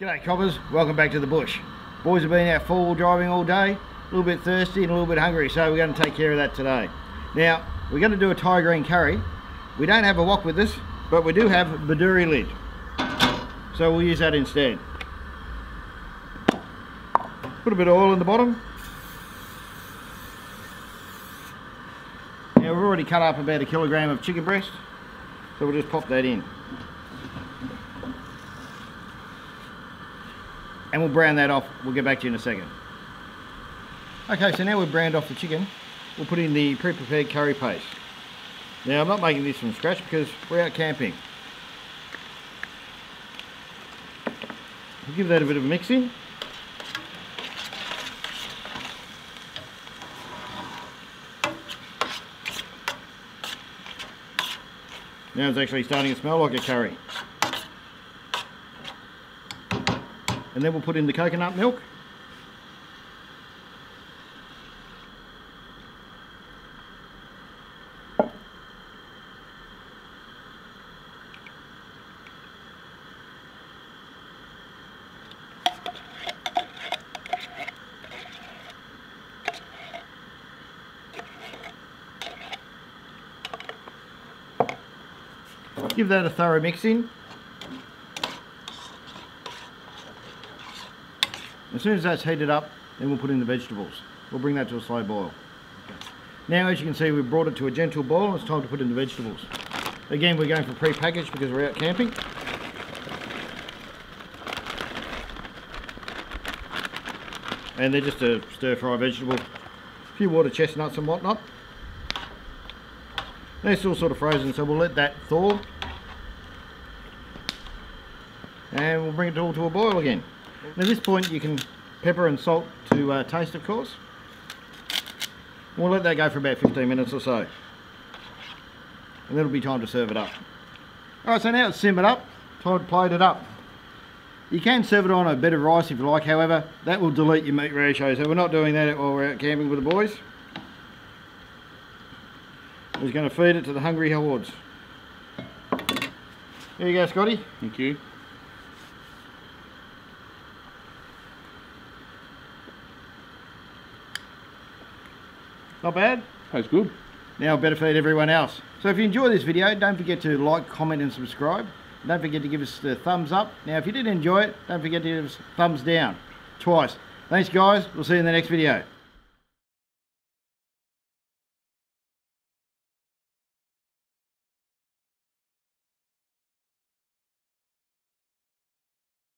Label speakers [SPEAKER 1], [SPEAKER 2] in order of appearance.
[SPEAKER 1] G'day coppers, welcome back to the bush. Boys have been out four-wheel driving all day, a little bit thirsty and a little bit hungry, so we're going to take care of that today. Now, we're going to do a Thai green curry. We don't have a wok with us, but we do have baduri lid, so we'll use that instead. Put a bit of oil in the bottom. Now we've already cut up about 1 kilogram of chicken breast, so we'll just pop that in. And we'll brown that off. We'll get back to you in a second. Okay, so now we've browned off the chicken, we'll put in the pre-prepared curry paste. Now I'm not making this from scratch because we're out camping. We'll give that a bit of a mix in. Now it's actually starting to smell like a curry. And then we'll put in the coconut milk. Give that a thorough mix in. As soon as that's heated up, then we'll put in the vegetables. We'll bring that to a slow boil. Now, as you can see, we've brought it to a gentle boil and it's time to put in the vegetables. Again, we're going for pre-packaged because we're out camping. And they're just a stir-fry vegetable. A few water chestnuts and whatnot. They're still sort of frozen, so we'll let that thaw. And we'll bring it all to a boil again. At this point you can pepper and salt to taste, of course. We'll let that go for about 15 minutes or so. And then it'll be time to serve it up. Alright, so now it's simmered up, time to plate it up. You can serve it on a bed of rice if you like, however, that will dilute your meat ratio, so we're not doing that while we're out camping with the boys. We're just going to feed it to the hungry hordes. Here you go, Scotty.
[SPEAKER 2] Thank you.
[SPEAKER 1] Not bad?
[SPEAKER 2] Tastes good.
[SPEAKER 1] Now I better feed everyone else. So if you enjoy this video, don't forget to like, comment and subscribe. Don't forget to give us the thumbs up. Now if you did enjoy it, don't forget to give us thumbs down. Twice. Thanks guys, we'll see you in the next video.